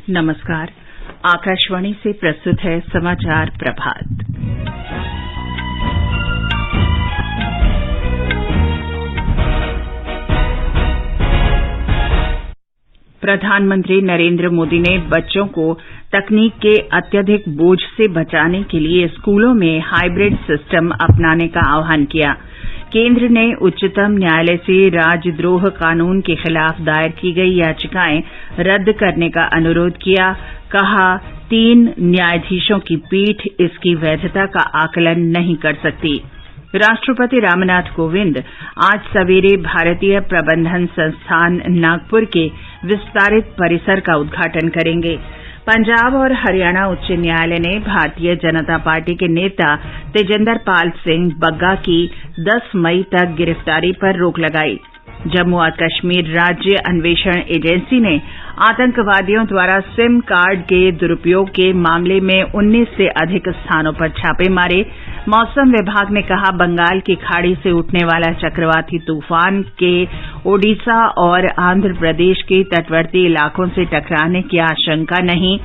नमस्कार। आकाशवाणी से प्रस्तुत है समाचार प्रभात। प्रधानमंत्री नरेंद्र मोदी ने बच्चों को तकनीक के अत्यधिक बोझ से बचाने के लिए स्कूलों में हाइब्रिड सिस्टम अपनाने का आह्वान किया। केंद्र ने उच्चतम न्यायालय से राजद्रोह कानून के खिलाफ दायर की गई याचिकाएं रद्द करने का अनुरोध किया। कहा, 3 न्यायाधीशों की पीठ इसकी वैधता का आकलन नहीं कर सकती। राष्ट्रपति रामनाथ कोविंद आज सवेरे भारतीय प्रबंधन संस्थान नागपुर के विस्तारित परिसर का उद्घाटन करेंगे। पंजाब और हरियाणा उच्च न्यायालय ने भारतीय जनता पार्टी के नेता तेजिंदर पाल सिंह बग्गा की 10 मई तक गिरफ्तारी पर रोक लगाई। जम्मू और कश्मीर राज्य अन्वेषण एजेंसी ने आतंकवादियों द्वारा सिम कार्ड के दुरुपयोग के मामले में 19 से अधिक स्थानों पर छापे मारे। मौसम विभाग ने कहा, बंगाल की खाड़ी से उठने वाला चक्रवाती तूफान के ओडिशा और आंध्र प्रदेश के तटवर्ती इलाकों से टकराने की आशंका नहीं।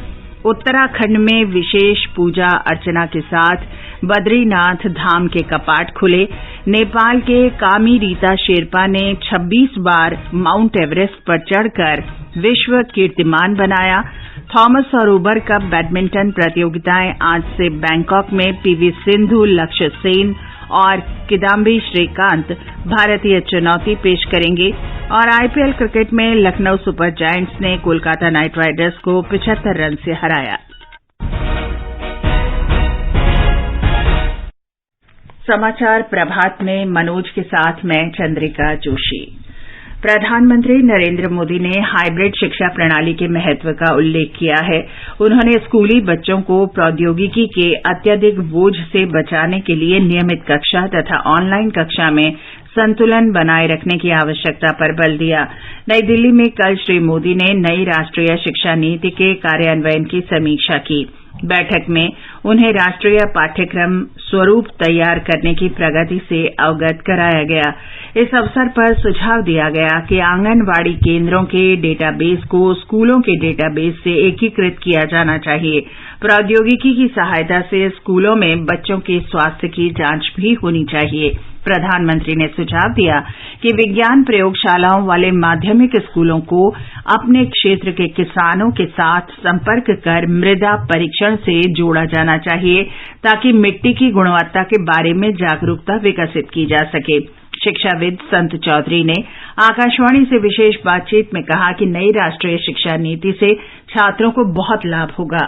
उत्तराखंड में विशेष पूजा अर्चना के साथ बद्रीनाथ धाम के कपाट खुले। नेपाल के कामी रीता शेरपा ने 26 बार माउंट एवरेस्ट पर चढ़कर विश्व कीर्तिमान बनाया। थॉमस और उबर कप बैडमिंटन प्रतियोगिताएं आज से बैंकॉक में पीवी सिंधु, लक्ष्य सेन और किदाम्बी श्रीकांत भारतीय चुनौती पेश करेंगे। और आईपीएल क्रिकेट में लखनऊ सुपर जायंट्स ने कोलकाता नाइट राइडर्स को 75 रन से हराया। समाचार प्रभात में मनोज के साथ मैं चंद्रिका जोशी। प्रधानमंत्री नरेंद्र मोदी ने हाइब्रिड शिक्षा प्रणाली के महत्व का उल्लेख किया है। उन्होंने स्कूली बच्चों को प्रौद्योगिकी के अत्यधिक बोझ से बचाने के लिए नियमित कक्षा तथा ऑनलाइन कक्षा में संतुलन बनाए रखने की आवश्यकता पर बल दिया। नई दिल्ली में कल श्री मोदी ने नई राष्ट्रीय शिक्षा नीति के कार्यान्वयन की समीक्षा की। बैठक में उन्हें राष्ट्रीय पाठ्यक्रम स्वरूप तैयार करने की प्रगति से अवगत कराया गया। इस अवसर पर सुझाव दिया गया कि आंगनवाड़ी केंद्रों के डेटाबेस को स्कूलों के डेटाबेस से एकीकृत किया जाना चाहिए। प्रौद्योगिकी की सहायता से स्कूलों में बच्चों के स्वास्थ्य की जांच भी होनी चाहिए। प्रधानमंत्री ने सुझाव दिया कि विज्ञान प्रयोगशालाओं वाले माध्यमिक स्कूलों को अपने क्षेत्र के किसानों के साथ संपर्क कर मृदा परीक्षण से जोड़ा जाना चाहिए ताकि मिट्टी की गुणवत्ता के बारे में जागरूकता विकसित की जा सके। शिक्षाविद संत चौधरी ने आकाशवाणी से विशेष बातचीत में कहा कि नई राष्ट्रीय शिक्षा नीति से छात्रों को बहुत लाभ होगा।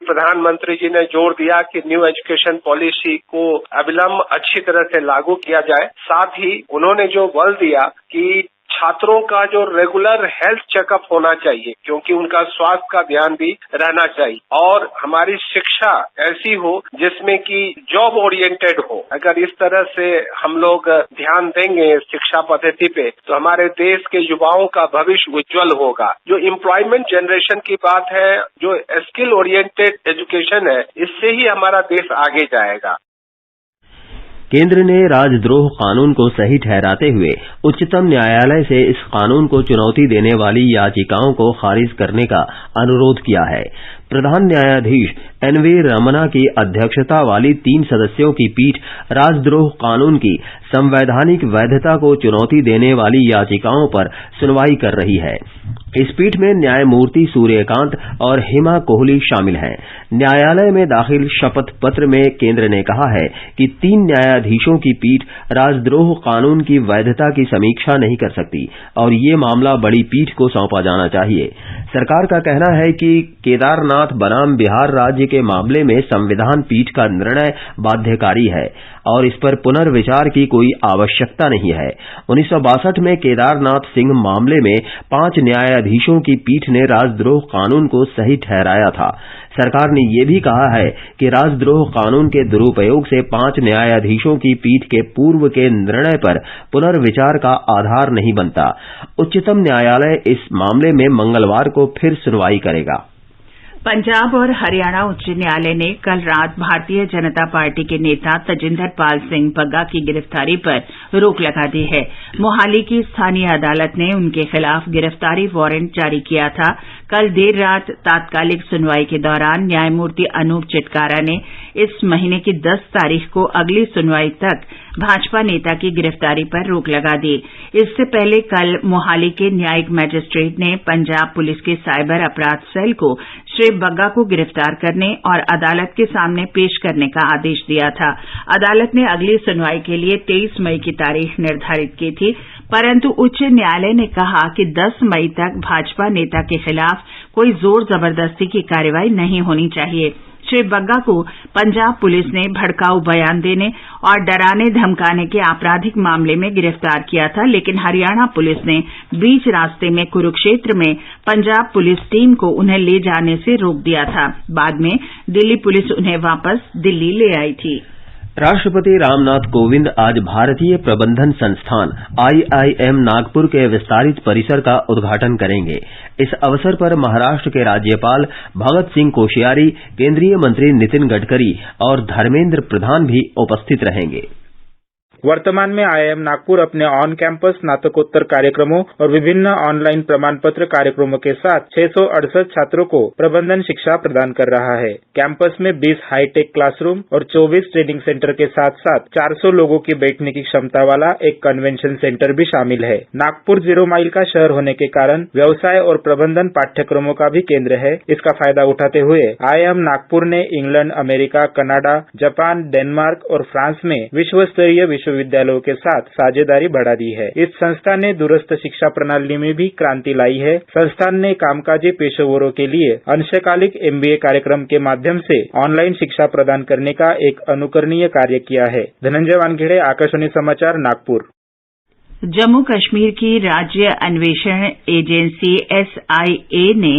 प्रधानमंत्री जी ने जोर दिया कि न्यू एजुकेशन पॉलिसी को अविलंब अच्छी तरह से लागू किया जाए। साथ ही उन्होंने जो बल दिया कि छात्रों का जो रेगुलर हेल्थ चेकअप होना चाहिए, क्योंकि उनका स्वास्थ्य का ध्यान भी रहना चाहिए और हमारी शिक्षा ऐसी हो जिसमें कि जॉब ओरिएंटेड हो। अगर इस तरह से हम लोग ध्यान देंगे शिक्षा पद्धति पे तो हमारे देश के युवाओं का भविष्य उज्जवल होगा। जो एम्प्लॉयमेंट जनरेशन की बात है, जो स्किल ओरिएंटेड एजुकेशन है, इससे ही हमारा देश आगे जाएगा। केंद्र ने राजद्रोह कानून को सही ठहराते हुए उच्चतम न्यायालय से इस कानून को चुनौती देने वाली याचिकाओं को खारिज करने का अनुरोध किया है। प्रधान न्यायाधीश एनवी रमना की अध्यक्षता वाली 3 सदस्यों की पीठ राजद्रोह कानून की संवैधानिक वैधता को चुनौती देने वाली याचिकाओं पर सुनवाई कर रही है। इस पीठ में न्यायमूर्ति सूर्यकांत और हिमा कोहली शामिल हैं। न्यायालय में दाखिल शपथ पत्र में केंद्र ने कहा है कि 3 न्यायाधीशों की पीठ राजद्रोह कानून की वैधता की समीक्षा नहीं कर सकती और ये मामला बड़ी पीठ को सौंपा जाना चाहिए। सरकार का कहना है कि केदारनाथ बनाम बिहार राज्य के मामले में संविधान पीठ का निर्णय बाध्यकारी है और इस पर पुनर्विचार की कोई आवश्यकता नहीं है। 1962 में केदारनाथ सिंह मामले में 5 न्यायाधीशों की पीठ ने राजद्रोह कानून को सही ठहराया था। सरकार ने यह भी कहा है कि राजद्रोह कानून के दुरुपयोग से 5 न्यायाधीशों की पीठ के पूर्व के निर्णय पर पुनर्विचार का आधार नहीं बनता। उच्चतम न्यायालय इस मामले में मंगलवार को फिर सुनवाई करेगा। पंजाब और हरियाणा उच्च न्यायालय ने कल रात भारतीय जनता पार्टी के नेता तजिंदर पाल सिंह बग्गा की गिरफ्तारी पर रोक लगा दी है। मोहाली की स्थानीय अदालत ने उनके खिलाफ गिरफ्तारी वारंट जारी किया था। कल देर रात तात्कालिक सुनवाई के दौरान न्यायमूर्ति अनूप चिटकारा ने इस महीने की 10 तारीख को अगली सुनवाई तक भाजपा नेता की गिरफ्तारी पर रोक लगा दी। इससे पहले कल मोहाली के न्यायिक मजिस्ट्रेट ने पंजाब पुलिस के साइबर अपराध सेल को श्री बग्गा को गिरफ्तार करने और अदालत के सामने पेश करने का आदेश दिया था। अदालत ने अगली सुनवाई के लिए 23 मई की तारीख निर्धारित की थी, परंतु उच्च न्यायालय ने कहा कि 10 मई तक भाजपा नेता के खिलाफ कोई जोर जबरदस्ती की कार्रवाई नहीं होनी चाहिए। श्री बग्गा को पंजाब पुलिस ने भड़काऊ बयान देने और डराने धमकाने के आपराधिक मामले में गिरफ्तार किया था, लेकिन हरियाणा पुलिस ने बीच रास्ते में कुरुक्षेत्र में पंजाब पुलिस टीम को उन्हें ले जाने से रोक दिया था। बाद में दिल्ली पुलिस उन्हें वापस दिल्ली ले आई थी। राष्ट्रपति रामनाथ कोविंद आज भारतीय प्रबंधन संस्थान IIM नागपुर के विस्तारित परिसर का उद्घाटन करेंगे। इस अवसर पर महाराष्ट्र के राज्यपाल भगत सिंह कोश्यारी, केंद्रीय मंत्री नितिन गडकरी और धर्मेंद्र प्रधान भी उपस्थित रहेंगे। वर्तमान में IIM नागपुर अपने ऑन कैंपस स्नातकोत्तर कार्यक्रमों और विभिन्न ऑनलाइन प्रमाण पत्र कार्यक्रमों के साथ 668 छात्रों को प्रबंधन शिक्षा प्रदान कर रहा है। कैंपस में 20 हाईटेक क्लासरूम और 24 ट्रेनिंग सेंटर के साथ साथ 400 लोगों की बैठने की क्षमता वाला एक कन्वेंशन सेंटर भी शामिल है। नागपुर 0 माइल का शहर होने के कारण व्यवसाय और प्रबंधन पाठ्यक्रमों का भी केंद्र है। इसका फायदा उठाते हुए IIM नागपुर ने England, America, Canada, Japan, Denmark और फ्रांस में विश्व स्तरीय विश्वविद्यालयों के साथ साझेदारी बढ़ा दी है। इस संस्था ने दूरस्थ शिक्षा प्रणाली में भी क्रांति लाई है। संस्थान ने कामकाजी पेशेवरों के लिए अंशकालिक MBA कार्यक्रम के माध्यम से ऑनलाइन शिक्षा प्रदान करने का एक अनुकरणीय कार्य किया है। धनंजय वानखेड़े, आकाशवाणी समाचार, नागपुर। जम्मू कश्मीर की राज्य अन्वेषण एजेंसी SIA ने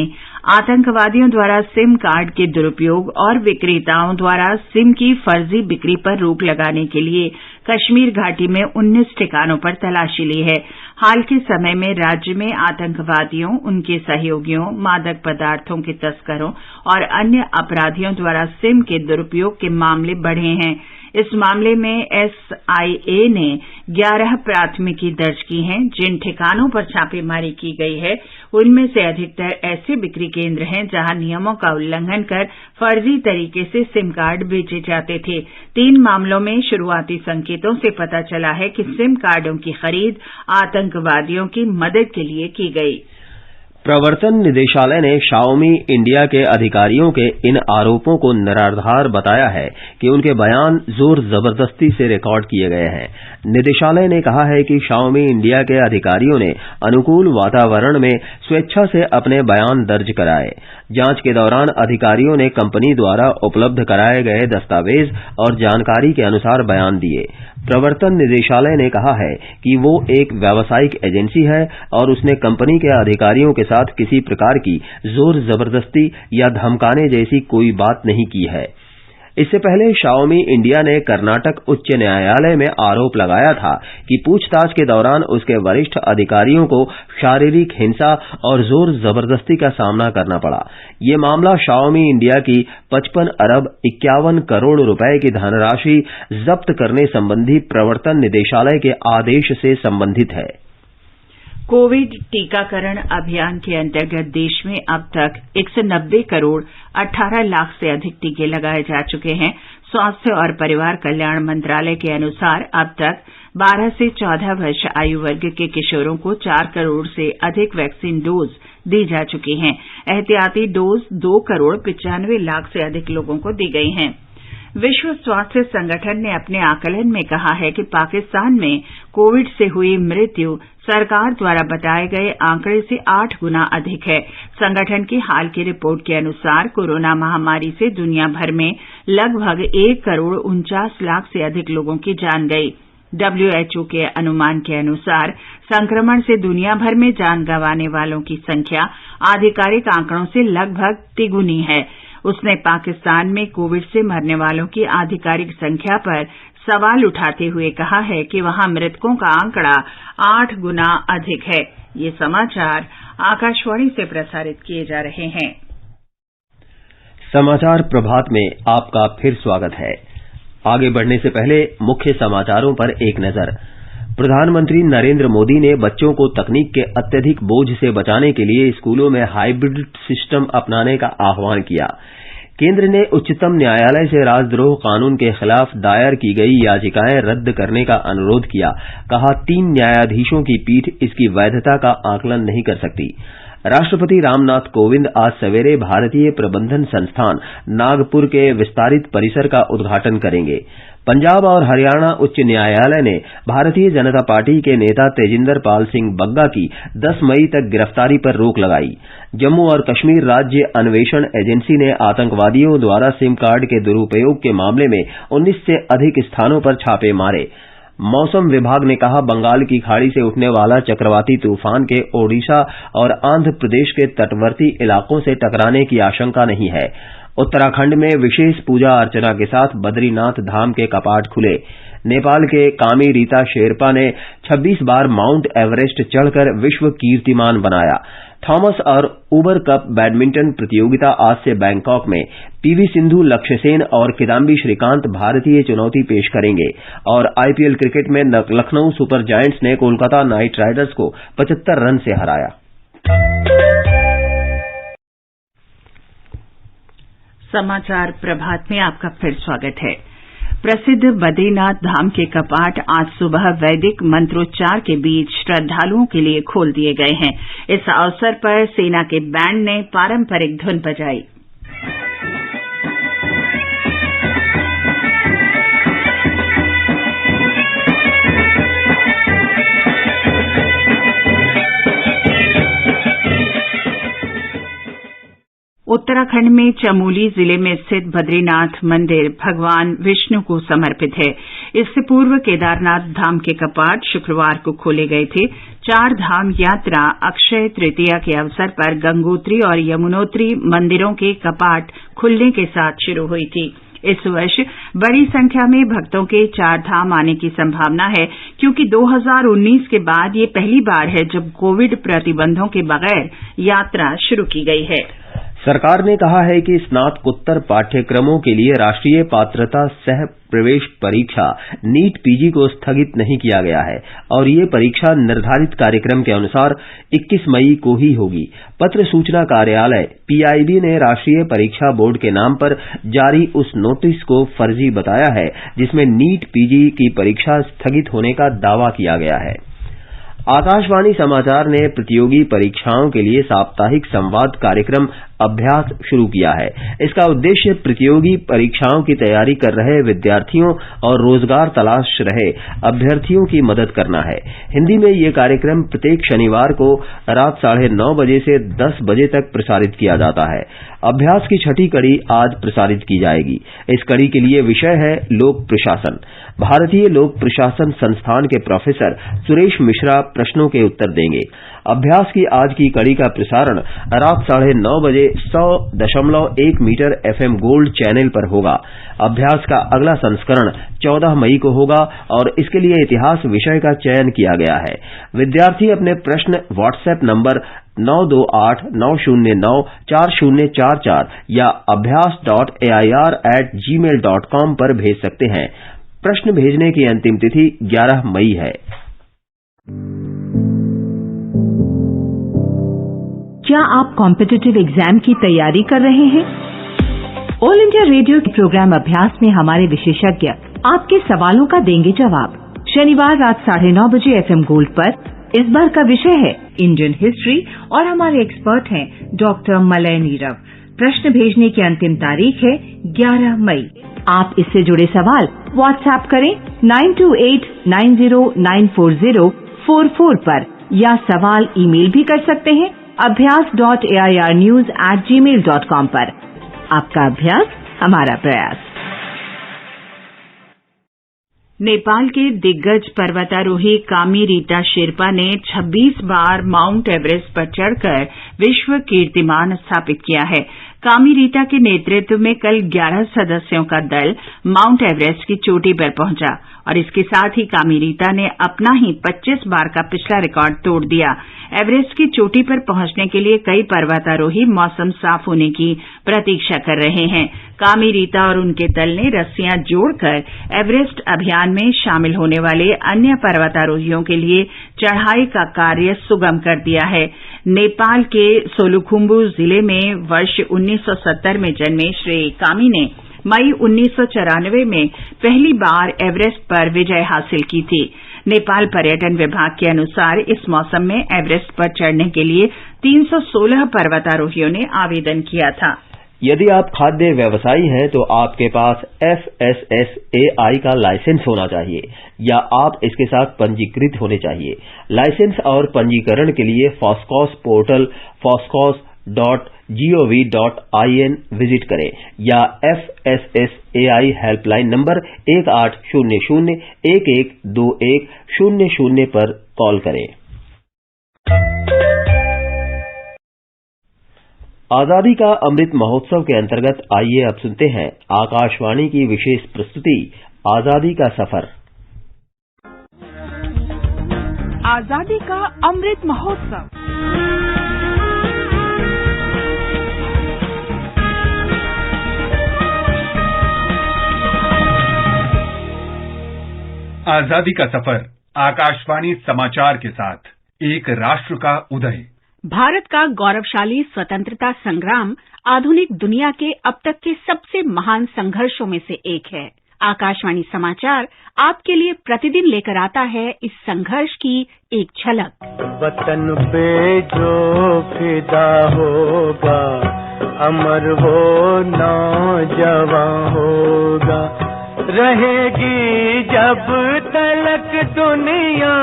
आतंकवादियों द्वारा सिम कार्ड के दुरुपयोग और विक्रेताओं द्वारा सिम की फर्जी बिक्री पर रोक लगाने के लिए कश्मीर घाटी में 19 ठिकानों पर तलाशी ली है। हाल के समय में राज्य में आतंकवादियों, उनके सहयोगियों, मादक पदार्थों के तस्करों और अन्य अपराधियों द्वारा सिम के दुरुपयोग के मामले बढ़े हैं। इस मामले में SIA ने 11 प्राथमिकी दर्ज की हैं। जिन ठिकानों पर छापेमारी की गई है उनमें से अधिकतर ऐसे बिक्री केंद्र हैं जहां नियमों का उल्लंघन कर फर्जी तरीके से सिम कार्ड बेचे जाते थे। 3 मामलों में शुरुआती संकेतों से पता चला है कि सिम कार्डों की खरीद आतंकवादियों की मदद के लिए की गई। प्रवर्तन निदेशालय ने शाओमी इंडिया के अधिकारियों के इन आरोपों को निराधार बताया है कि उनके बयान जोर जबरदस्ती से रिकॉर्ड किए गए हैं। निदेशालय ने कहा है कि शाओमी इंडिया के अधिकारियों ने अनुकूल वातावरण में स्वेच्छा से अपने बयान दर्ज कराए। जांच के दौरान अधिकारियों ने कंपनी द्वारा उपलब्ध कराए गए दस्तावेज और जानकारी के अनुसार बयान दिए। प्रवर्तन निदेशालय ने कहा है कि वो एक व्यावसायिक एजेंसी है और उसने कंपनी के अधिकारियों के साथ किसी प्रकार की जोर जबरदस्ती या धमकाने जैसी कोई बात नहीं की है। इससे पहले शाओमी इंडिया ने कर्नाटक उच्च न्यायालय में आरोप लगाया था कि पूछताछ के दौरान उसके वरिष्ठ अधिकारियों को शारीरिक हिंसा और जोर जबरदस्ती का सामना करना पड़ा। ये मामला शाओमी इंडिया की 55 अरब 51 करोड़ रुपए की धनराशि जब्त करने संबंधी प्रवर्तन निदेशालय के आदेश से संबंधित है। कोविड टीकाकरण अभियान के अंतर्गत देश में अब तक 190 करोड़ 18 लाख से अधिक टीके लगाए जा चुके हैं। स्वास्थ्य और परिवार कल्याण मंत्रालय के अनुसार अब तक 12 से 14 वर्ष आयु वर्ग के किशोरों को 4 करोड़ से अधिक वैक्सीन डोज दी जा चुकी हैं। एहतियाती डोज 2 करोड़ 95 लाख से अधिक लोगों को दी गई हैं। विश्व स्वास्थ्य संगठन ने अपने आकलन में कहा है कि पाकिस्तान में कोविड से हुई मृत्यु सरकार द्वारा बताए गए आंकड़े से 8 गुना अधिक है। संगठन की हाल की रिपोर्ट के अनुसार कोरोना महामारी से दुनिया भर में लगभग 1 करोड़ 49 लाख से अधिक लोगों की जान गई। WHO के अनुमान के अनुसार संक्रमण से दुनिया भर में जान गंवाने वालों की संख्या आधिकारिक आंकड़ों से लगभग तिगुनी है। उसने पाकिस्तान में कोविड से मरने वालों की आधिकारिक संख्या पर सवाल उठाते हुए कहा है कि वहां मृतकों का आंकड़ा 8 गुना अधिक है। ये समाचार आकाशवाणी से प्रसारित किए जा रहे हैं। समाचार प्रभात में आपका फिर स्वागत है। आगे बढ़ने से पहले मुख्य समाचारों पर एक नजर। प्रधानमंत्री नरेंद्र मोदी ने बच्चों को तकनीक के अत्यधिक बोझ से बचाने के लिए स्कूलों में हाइब्रिड सिस्टम अपनाने का आह्वान किया। केंद्र ने उच्चतम न्यायालय से राजद्रोह कानून के खिलाफ दायर की गई याचिकाएं रद्द करने का अनुरोध किया। कहा, 3 न्यायाधीशों की पीठ इसकी वैधता का आकलन नहीं कर सकती। राष्ट्रपति रामनाथ कोविंद आज सवेरे भारतीय प्रबंधन संस्थान नागपुर के विस्तारित परिसर का उद्घाटन करेंगे। पंजाब और हरियाणा उच्च न्यायालय ने भारतीय जनता पार्टी के नेता तेजिंदर पाल सिंह बग्गा की 10 मई तक गिरफ्तारी पर रोक लगाई। जम्मू और कश्मीर राज्य अन्वेषण एजेंसी ने आतंकवादियों द्वारा सिम कार्ड के दुरुपयोग के मामले में 19 से अधिक स्थानों पर छापे मारे। मौसम विभाग ने कहा, बंगाल की खाड़ी से उठने वाला चक्रवाती तूफान के ओडिशा और आंध्र प्रदेश के तटवर्ती इलाकों से टकराने की आशंका नहीं है। उत्तराखंड में विशेष पूजा अर्चना के साथ बद्रीनाथ धाम के कपाट खुले। नेपाल के कामी रीता शेरपा ने 26 बार माउंट एवरेस्ट चढ़कर विश्व कीर्तिमान बनाया। थॉमस और उबर कप बैडमिंटन प्रतियोगिता आज से बैंकॉक में। पीवी सिंधु, लक्ष्य सेन और किदाम्बी श्रीकांत भारतीय चुनौती पेश करेंगे। और आईपीएल क्रिकेट में लखनऊ सुपर जायंट्स ने कोलकाता नाइट राइडर्स को 75 रन से हराया। समाचार प्रभात में आपका फिर स्वागत है। प्रसिद्ध बद्रीनाथ धाम के कपाट आज सुबह वैदिक मंत्रोच्चार के बीच श्रद्धालुओं के लिए खोल दिए गए हैं। इस अवसर पर सेना के बैंड ने पारंपरिक धुन बजाई। उत्तराखंड में चमोली जिले में स्थित बद्रीनाथ मंदिर भगवान विष्णु को समर्पित है। इससे पूर्व केदारनाथ धाम के कपाट शुक्रवार को खोले गए थे। 4 धाम यात्रा अक्षय तृतीया के अवसर पर गंगोत्री और यमुनोत्री मंदिरों के कपाट खुलने के साथ शुरू हुई थी। इस वर्ष बड़ी संख्या में भक्तों के 4 धाम आने की संभावना है, क्योंकि 2019 के बाद ये पहली बार है जब कोविड प्रतिबंधों के बगैर यात्रा शुरू की गई है। सरकार ने कहा है कि स्नातकोत्तर पाठ्यक्रमों के लिए राष्ट्रीय पात्रता सह प्रवेश परीक्षा नीट पीजी को स्थगित नहीं किया गया है और ये परीक्षा निर्धारित कार्यक्रम के अनुसार 21 मई को ही होगी। पत्र सूचना कार्यालय पीआईबी ने राष्ट्रीय परीक्षा बोर्ड के नाम पर जारी उस नोटिस को फर्जी बताया है जिसमें नीट पीजी की परीक्षा स्थगित होने का दावा किया गया है। आकाशवाणी समाचार ने प्रतियोगी परीक्षाओं के लिए साप्ताहिक संवाद कार्यक्रम अभ्यास शुरू किया है। इसका उद्देश्य प्रतियोगी परीक्षाओं की तैयारी कर रहे विद्यार्थियों और रोजगार तलाश रहे अभ्यर्थियों की मदद करना है। हिंदी में ये कार्यक्रम प्रत्येक शनिवार को रात 9:30 बजे से 10 बजे तक प्रसारित किया जाता है। अभ्यास की 6ठी कड़ी आज प्रसारित की जाएगी। इस कड़ी के लिए विषय है लोक प्रशासन। भारतीय लोक प्रशासन संस्थान के प्रोफेसर सुरेश मिश्रा प्रश्नों के उत्तर देंगे। अभ्यास की आज की कड़ी का प्रसारण रात 9:30 बजे 100.1 मीटर FM गोल्ड चैनल पर होगा। अभ्यास का अगला संस्करण 14 मई को होगा और इसके लिए इतिहास विषय का चयन किया गया है। विद्यार्थी अपने प्रश्न व्हाट्सएप नंबर 9289094044 या abhyas.air@gmail.com पर भेज सकते हैं। प्रश्न भेजने की अंतिम तिथि 11 मई है। क्या आप कॉम्पिटिटिव एग्जाम की तैयारी कर रहे हैं? ऑल इंडिया रेडियो के प्रोग्राम अभ्यास में हमारे विशेषज्ञ आपके सवालों का देंगे जवाब। शनिवार रात 9:30 बजे FM गोल्ड पर। इस बार का विषय है इंडियन हिस्ट्री और हमारे एक्सपर्ट हैं डॉक्टर मलय नीरव। प्रश्न भेजने की अंतिम तारीख है 11 मई। आप इससे जुड़े सवाल व्हाट्सएप करें 9289094044 पर या सवाल ईमेल भी कर सकते हैं abhyas.airnews@gmail.com पर। आपका अभ्यास हमारा प्रयास। नेपाल के दिग्गज पर्वतारोही कामी रीता शेरपा ने 26 बार माउंट एवरेस्ट पर चढ़कर विश्व कीर्तिमान स्थापित किया है। कामी रीता के नेतृत्व में कल 11 सदस्यों का दल माउंट एवरेस्ट की चोटी पर पहुंचा। और इसके साथ ही कामी रीता ने अपना ही 25 बार का पिछला रिकॉर्ड तोड़ दिया। एवरेस्ट की चोटी पर पहुंचने के लिए कई पर्वतारोही मौसम साफ होने की प्रतीक्षा कर रहे हैं। कामी रीता और उनके दल ने रस्सियां जोड़कर एवरेस्ट अभियान में शामिल होने वाले अन्य पर्वतारोहियों के लिए चढ़ाई का कार्य सुगम कर दिया है। नेपाल के सोलुखुम्बु जिले में वर्ष 1970 में जन्मे श्री कामी ने मई 1994 में पहली बार एवरेस्ट पर विजय हासिल की थी। नेपाल पर्यटन विभाग के अनुसार इस मौसम में एवरेस्ट पर चढ़ने के लिए 316 पर्वतारोहियों ने आवेदन किया था। यदि आप खाद्य व्यवसायी हैं तो आपके पास FSSAI का लाइसेंस होना चाहिए या आप इसके साथ पंजीकृत होने चाहिए। लाइसेंस और पंजीकरण के लिए फॉस्कॉस पोर्टल foscos.gov.in विजिट करें या FSSAI हेल्पलाइन नंबर 1800-112100 पर कॉल करें। आजादी का अमृत महोत्सव के अंतर्गत आइए अब सुनते हैं आकाशवाणी की विशेष प्रस्तुति आजादी का सफर। आजादी का अमृत महोत्सव। आजादी का सफर आकाशवाणी समाचार के साथ एक राष्ट्र का उदय। भारत का गौरवशाली स्वतंत्रता संग्राम आधुनिक दुनिया के अब तक के सबसे महान संघर्षों में से एक है। आकाशवाणी समाचार आपके लिए प्रतिदिन लेकर आता है इस संघर्ष की एक झलक। वतन पे जो फिदा होगा अमर वो नौजवान होगा, रहेगी जब तलक दुनिया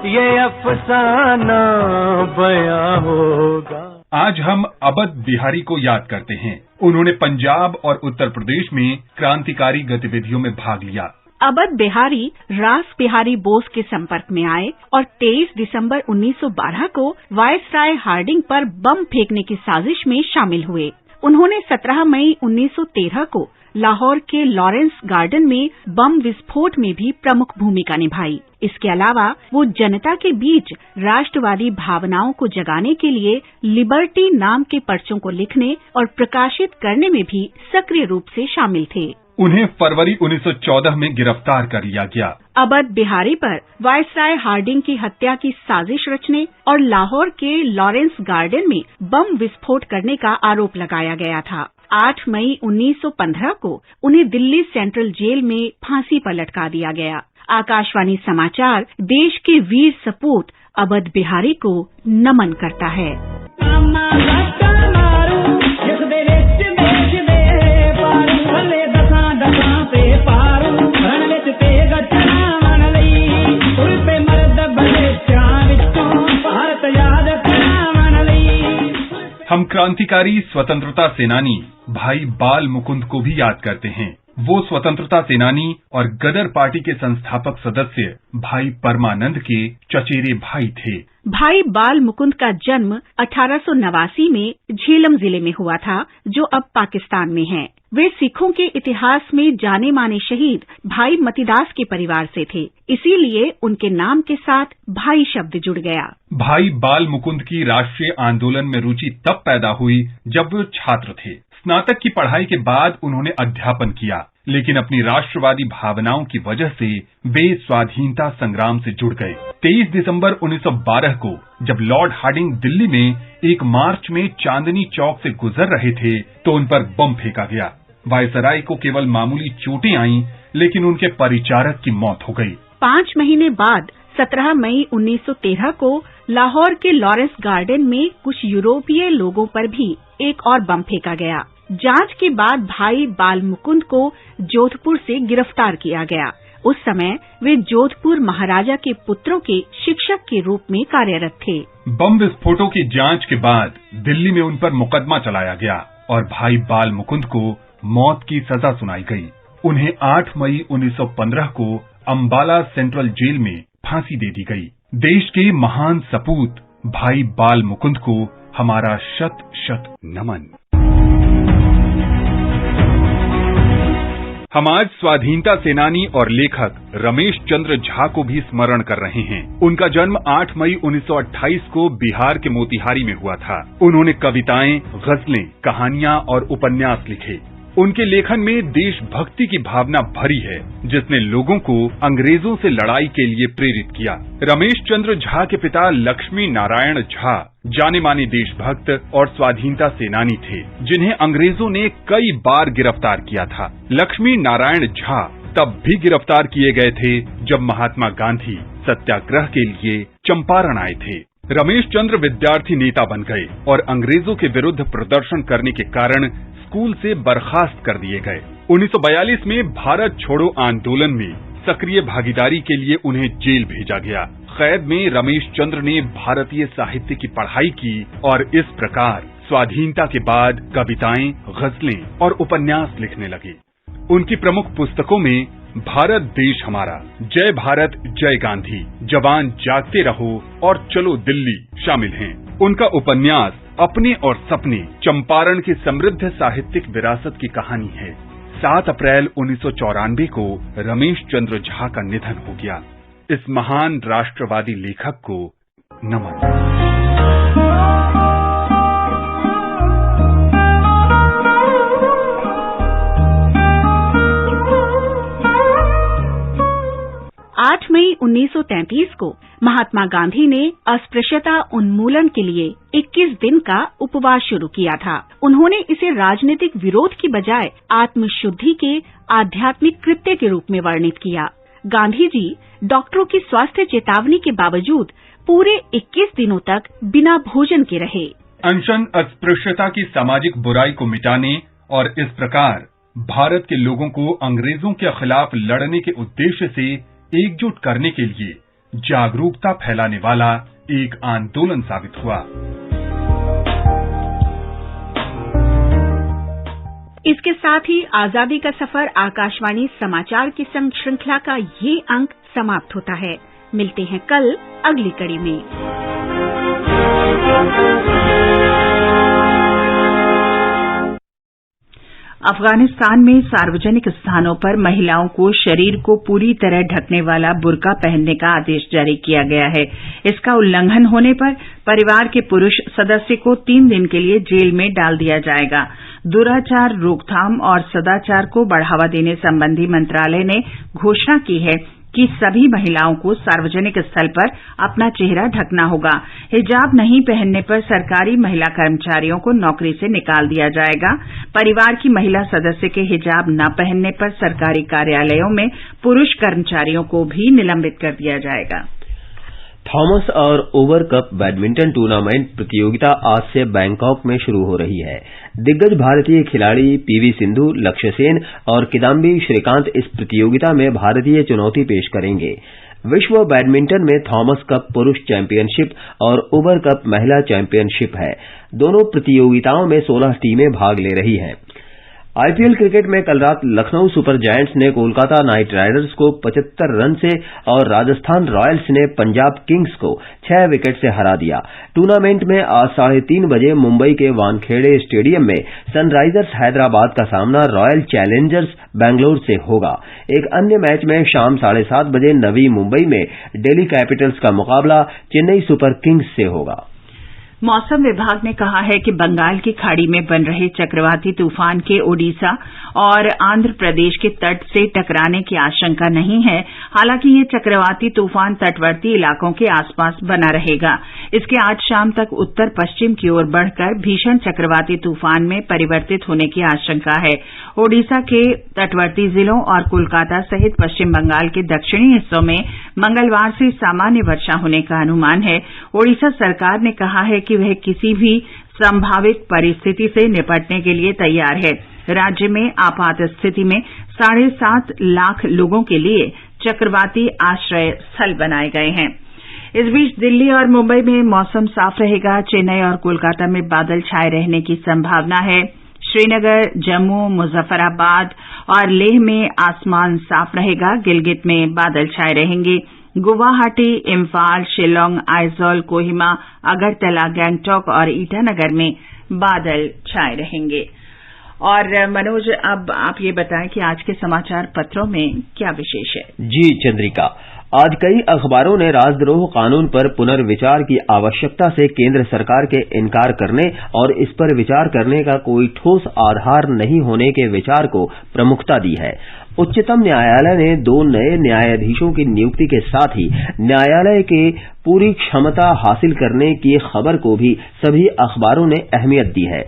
ये अफसाना बयां होगा। आज हम अवध बिहारी को याद करते हैं। उन्होंने पंजाब और उत्तर प्रदेश में क्रांतिकारी गतिविधियों में भाग लिया। अवध बिहारी रास बिहारी बोस के संपर्क में आए और 23 दिसंबर 1912 को वायसराय हार्डिंग पर बम फेंकने की साजिश में शामिल हुए। उन्होंने 17 मई 1913 को लाहौर के लॉरेंस गार्डन में बम विस्फोट में भी प्रमुख भूमिका निभाई। इसके अलावा वो जनता के बीच राष्ट्रवादी भावनाओं को जगाने के लिए लिबर्टी नाम के पर्चों को लिखने और प्रकाशित करने में भी सक्रिय रूप से शामिल थे। उन्हें फरवरी 1914 में गिरफ्तार कर लिया गया। अवध बिहारी पर वायसराय हार्डिंग की हत्या की साजिश रचने और लाहौर के लॉरेंस गार्डन में बम विस्फोट करने का आरोप लगाया गया था। 8 मई 1915 को उन्हें दिल्ली सेंट्रल जेल में फांसी पर लटका दिया गया। आकाशवाणी समाचार देश के वीर सपूत अवध बिहारी को नमन करता है। हम क्रांतिकारी स्वतंत्रता सेनानी भाई बाल मुकुंद को भी याद करते हैं। वो स्वतंत्रता सेनानी और गदर पार्टी के संस्थापक सदस्य भाई परमानंद के चचेरे भाई थे। भाई बाल मुकुंद का जन्म 1889 में झेलम जिले में हुआ था, जो अब पाकिस्तान में है। वे सिखों के इतिहास में जाने माने शहीद भाई मतीदास के परिवार से थे, इसीलिए उनके नाम के साथ भाई शब्द जुड़ गया। भाई बाल मुकुंद की राष्ट्रीय आंदोलन में रुचि तब पैदा हुई जब वो छात्र थे। स्नातक की पढ़ाई के बाद उन्होंने अध्यापन किया, लेकिन अपनी राष्ट्रवादी भावनाओं की वजह से वे स्वाधीनता संग्राम से जुड़ गए। 23 दिसंबर 1912 को जब लॉर्ड हार्डिंग दिल्ली में एक मार्च में चांदनी चौक से गुजर रहे थे तो उन पर बम फेंका गया। वायसराय को केवल मामूली चोटें आईं, लेकिन उनके परिचारक की मौत हो गई। 5 महीने बाद 17 मई 1913 को लाहौर के लॉरेंस गार्डन में कुछ यूरोपीय लोगों पर भी एक और बम फेंका गया। जांच के बाद भाई बाल मुकुंद को जोधपुर से गिरफ्तार किया गया। उस समय वे जोधपुर महाराजा के पुत्रों के शिक्षक के रूप में कार्यरत थे। बम विस्फोटों की जांच के बाद दिल्ली में उन पर मुकदमा चलाया गया और भाई बाल मुकुंद को मौत की सजा सुनाई गई। उन्हें 8 मई 1915 को अंबाला सेंट्रल जेल में फांसी दे दी गई। देश के महान सपूत भाई बाल मुकुंद को हमारा शत शत नमन। हम आज स्वाधीनता सेनानी और लेखक रमेश चंद्र झा को भी स्मरण कर रहे हैं। उनका जन्म 8 मई 1928 को बिहार के मोतिहारी में हुआ था। उन्होंने कविताएं, गजलें, कहानियां और उपन्यास लिखे। उनके लेखन में देशभक्ति की भावना भरी है, जिसने लोगों को अंग्रेजों से लड़ाई के लिए प्रेरित किया। रमेश चंद्र झा के पिता लक्ष्मी नारायण झा जाने माने देशभक्त और स्वाधीनता सेनानी थे, जिन्हें अंग्रेजों ने कई बार गिरफ्तार किया था। लक्ष्मी नारायण झा तब भी गिरफ्तार किए गए थे जब महात्मा गांधी सत्याग्रह के लिए चंपारण आए थे। रमेश चंद्र विद्यार्थी नेता बन गए और अंग्रेजों के विरुद्ध प्रदर्शन करने के कारण स्कूल से बर्खास्त कर दिए गए। 1942 में भारत छोड़ो आंदोलन में सक्रिय भागीदारी के लिए उन्हें जेल भेजा गया। कैद में रमेश चंद्र ने भारतीय साहित्य की पढ़ाई की और इस प्रकार स्वाधीनता के बाद कविताएं, गजलें और उपन्यास लिखने लगे। उनकी प्रमुख पुस्तकों में भारत देश हमारा, जय भारत जय गांधी, जवान जागते रहो और चलो दिल्ली शामिल हैं। उनका उपन्यास अपने और सपने चंपारण की समृद्ध साहित्यिक विरासत की कहानी है। 7 अप्रैल 1994 को रमेश चंद्र झा का निधन हो गया। इस महान राष्ट्रवादी लेखक को नमन। 8 मई 1933 को महात्मा गांधी ने अस्पृश्यता उन्मूलन के लिए 21 दिन का उपवास शुरू किया था। उन्होंने इसे राजनीतिक विरोध की बजाय आत्मशुद्धि के आध्यात्मिक कृत्य के रूप में वर्णित किया। गांधी जी डॉक्टरों की स्वास्थ्य चेतावनी के बावजूद पूरे 21 दिनों तक बिना भोजन के रहे। अनशन अस्पृश्यता की सामाजिक बुराई को मिटाने और इस प्रकार भारत के लोगों को अंग्रेजों के खिलाफ लड़ने के उद्देश्य से एकजुट करने के लिए जागरूकता फैलाने वाला एक आंदोलन साबित हुआ। इसके साथ ही आजादी का सफर आकाशवाणी समाचार की संग श्रृंखला का ये अंक समाप्त होता है। मिलते हैं कल अगली कड़ी में। अफगानिस्तान में सार्वजनिक स्थानों पर महिलाओं को शरीर को पूरी तरह ढकने वाला बुर्का पहनने का आदेश जारी किया गया है। इसका उल्लंघन होने पर परिवार के पुरुष सदस्य को 3 दिन के लिए जेल में डाल दिया जाएगा। दुराचार रोकथाम और सदाचार को बढ़ावा देने संबंधी मंत्रालय ने घोषणा की है कि सभी महिलाओं को सार्वजनिक स्थल पर अपना चेहरा ढकना होगा। हिजाब नहीं पहनने पर सरकारी महिला कर्मचारियों को नौकरी से निकाल दिया जाएगा। परिवार की महिला सदस्य के हिजाब न पहनने पर सरकारी कार्यालयों में पुरुष कर्मचारियों को भी निलंबित कर दिया जाएगा। थॉमस और ओवर कप बैडमिंटन टूर्नामेंट प्रतियोगिता आज से बैंकॉक में शुरू हो रही है। दिग्गज भारतीय खिलाड़ी पीवी सिंधु, लक्ष्य सेन और किदाम्बी श्रीकांत इस प्रतियोगिता में भारतीय चुनौती पेश करेंगे। विश्व बैडमिंटन में थॉमस कप पुरुष चैंपियनशिप और ओवर कप महिला चैंपियनशिप है। दोनों प्रतियोगिताओं में 16 टीमें भाग ले रही हैं। आईपीएल क्रिकेट में कल रात लखनऊ सुपर जायंट्स ने कोलकाता नाइट राइडर्स को 75 रन से और राजस्थान रॉयल्स ने पंजाब किंग्स को 6 विकेट से हरा दिया। टूर्नामेंट में आज 3:30 बजे मुंबई के वानखेड़े स्टेडियम में सनराइजर्स हैदराबाद का सामना रॉयल चैलेंजर्स बैंगलोर से होगा। एक अन्य मैच में शाम 7:30 बजे नवी मुंबई में दिल्ली कैपिटल्स का मुकाबला चेन्नई सुपर किंग्स से होगा। मौसम विभाग ने कहा है कि बंगाल की खाड़ी में बन रहे चक्रवाती तूफान के ओडिशा और आंध्र प्रदेश के तट से टकराने की आशंका नहीं है। हालांकि ये चक्रवाती तूफान तटवर्ती इलाकों के आसपास बना रहेगा। इसके आज शाम तक उत्तर पश्चिम की ओर बढ़कर भीषण चक्रवाती तूफान में परिवर्तित होने की आशंका है। ओडिशा के तटवर्ती जिलों और कोलकाता सहित पश्चिम बंगाल के दक्षिणी हिस्सों में मंगलवार से सामान्य वर्षा होने का अनुमान है। ओडिशा सरकार ने कहा है कि वह किसी भी संभावित परिस्थिति से निपटने के लिए तैयार है। राज्य में आपात स्थिति में 7.5 लाख लोगों के लिए चक्रवाती आश्रय स्थल बनाए गए हैं। इस बीच दिल्ली और मुंबई में मौसम साफ रहेगा। चेन्नई और कोलकाता में बादल छाए रहने की संभावना है। श्रीनगर, जम्मू, मुजफ्फराबाद और लेह में आसमान साफ रहेगा। गिलगित में बादल छाए रहेंगे। गुवाहाटी, इम्फाल, शिलोंग, आइजोल, कोहिमा, अगरतला, गंगटोक और ईटानगर में बादल छाए रहेंगे। और मनोज, अब आप ये बताएं कि आज के समाचार पत्रों में क्या विशेष है? जी चंद्रिका, आज कई अखबारों ने राजद्रोह कानून पर पुनर्विचार की आवश्यकता से केंद्र सरकार के इनकार करने और इस पर विचार करने का कोई ठोस आधार नहीं होने के विचार को प्रमुखता दी है। उच्चतम न्यायालय ने 2 नए न्यायाधीशों की नियुक्ति के साथ ही न्यायालय के पूरी क्षमता हासिल करने की खबर को भी सभी अखबारों ने अहमियत दी है।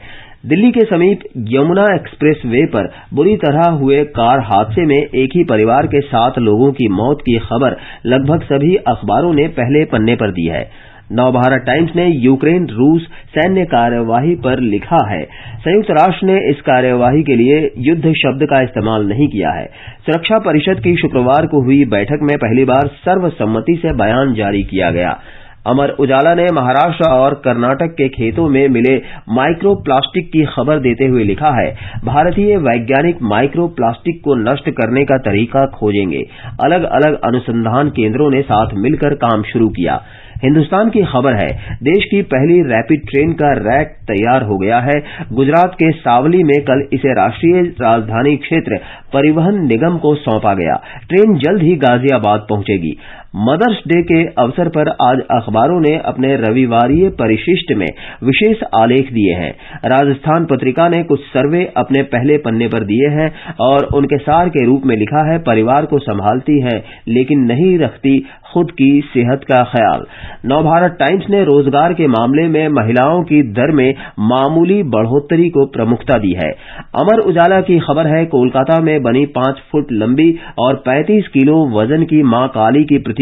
दिल्ली के समीप यमुना एक्सप्रेस वे पर बुरी तरह हुए कार हादसे में एक ही परिवार के 7 लोगों की मौत की खबर लगभग सभी अखबारों ने पहले पन्ने पर दी है। नवभारत टाइम्स ने यूक्रेन रूस सैन्य कार्यवाही पर लिखा है, संयुक्त राष्ट्र ने इस कार्यवाही के लिए युद्ध शब्द का इस्तेमाल नहीं किया है। सुरक्षा परिषद की शुक्रवार को हुई बैठक में पहली बार सर्वसम्मति से बयान जारी किया गया। अमर उजाला ने महाराष्ट्र और कर्नाटक के खेतों में मिले माइक्रो प्लास्टिक की खबर देते हुए लिखा है, भारतीय वैज्ञानिक माइक्रो प्लास्टिक को नष्ट करने का तरीका खोजेंगे। अलग अलग अनुसंधान केंद्रों ने साथ मिलकर काम शुरू किया। हिंदुस्तान की खबर है, देश की पहली रैपिड ट्रेन का रैक तैयार हो गया है। गुजरात के सावली में कल इसे राष्ट्रीय राजधानी क्षेत्र परिवहन निगम को सौंपा गया। ट्रेन जल्द ही गाजियाबाद पहुंचेगी। मदर्स डे के अवसर पर आज अखबारों ने अपने रविवारीय परिशिष्ट में विशेष आलेख दिए हैं। राजस्थान पत्रिका ने कुछ सर्वे अपने पहले पन्ने पर दिए हैं और उनके सार के रूप में लिखा है, परिवार को संभालती है लेकिन नहीं रखती खुद की सेहत का ख्याल। नवभारत टाइम्स ने रोजगार के मामले में महिलाओं की दर में मामूली बढ़ोतरी को प्रमुखता दी है। अमर उजाला की खबर है, कोलकाता में बनी 5 फुट लंबी और 35 किलो वजन की मां काली की प्रतिमा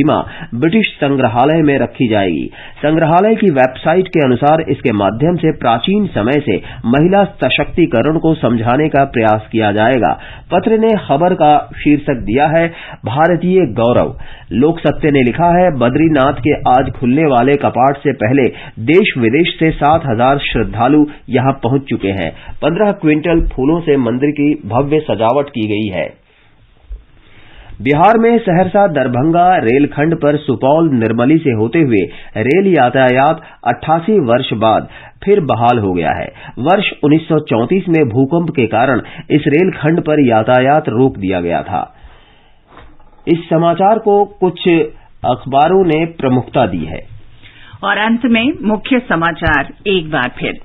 ब्रिटिश संग्रहालय में रखी जाएगी। संग्रहालय की वेबसाइट के अनुसार इसके माध्यम से प्राचीन समय से महिला सशक्तिकरण को समझाने का प्रयास किया जाएगा। पत्र ने खबर का शीर्षक दिया है, भारतीय गौरव। लोक सत्य ने लिखा है, बद्रीनाथ के आज खुलने वाले कपाट से पहले देश विदेश से 7,000 श्रद्धालु यहां पहुंच चुके हैं। 15 क्विंटल फूलों से मंदिर की भव्य सजावट की गई है। बिहार में सहरसा दरभंगा रेलखंड पर सुपौल निर्मली से होते हुए रेल यातायात 88 वर्ष बाद फिर बहाल हो गया है। वर्ष 1934 में भूकंप के कारण इस रेलखंड पर यातायात रोक दिया गया था। इस समाचार को कुछ अखबारों ने प्रमुखता दी है। और अंत में मुख्य समाचार एक बार फिर।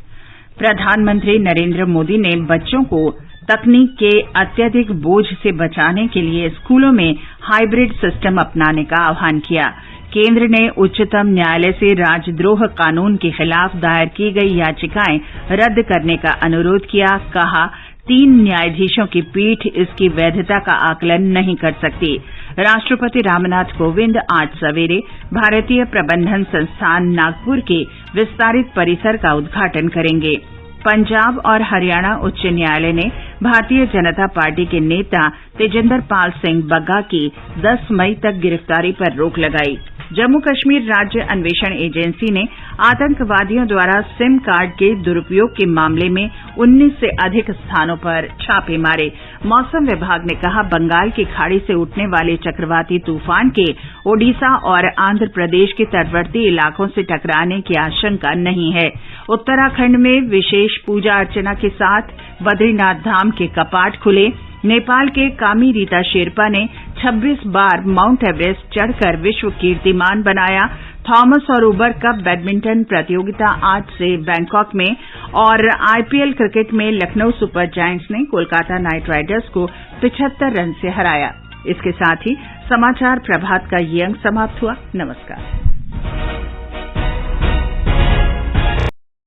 प्रधानमंत्री नरेंद्र मोदी ने बच्चों को तकनीक के अत्यधिक बोझ से बचाने के लिए स्कूलों में हाइब्रिड सिस्टम अपनाने का आह्वान किया। केंद्र ने उच्चतम न्यायालय से राजद्रोह कानून के खिलाफ दायर की गई याचिकाएं रद्द करने का अनुरोध किया। कहा, 3 न्यायाधीशों की पीठ इसकी वैधता का आकलन नहीं कर सकती। राष्ट्रपति रामनाथ कोविंद आज सवेरे भारतीय प्रबंधन संस्थान नागपुर के विस्तारित परिसर का उद्घाटन करेंगे। पंजाब और हरियाणा उच्च न्यायालय ने भारतीय जनता पार्टी के नेता तेजिंदर पाल सिंह बग्गा की 10 मई तक गिरफ्तारी पर रोक लगाई। जम्मू कश्मीर राज्य अन्वेषण एजेंसी ने आतंकवादियों द्वारा सिम कार्ड के दुरुपयोग के मामले में 19 से अधिक स्थानों पर छापे मारे। मौसम विभाग ने कहा, बंगाल की खाड़ी से उठने वाले चक्रवाती तूफान के ओडिशा और आंध्र प्रदेश के तटवर्ती इलाकों से टकराने की आशंका नहीं है। उत्तराखंड में विशेष पूजा अर्चना के साथ बद्रीनाथ धाम के कपाट खुले। नेपाल के कामी रीता शेरपा ने 26 बार माउंट एवरेस्ट चढ़कर विश्व कीर्तिमान बनाया। थॉमस और उबर कप बैडमिंटन प्रतियोगिता आज से बैंकॉक में। और आईपीएल क्रिकेट में लखनऊ सुपर जायंट्स ने कोलकाता नाइट राइडर्स को 75 रन से हराया। इसके साथ ही समाचार प्रभात का ये अंक समाप्त हुआ। नमस्कार।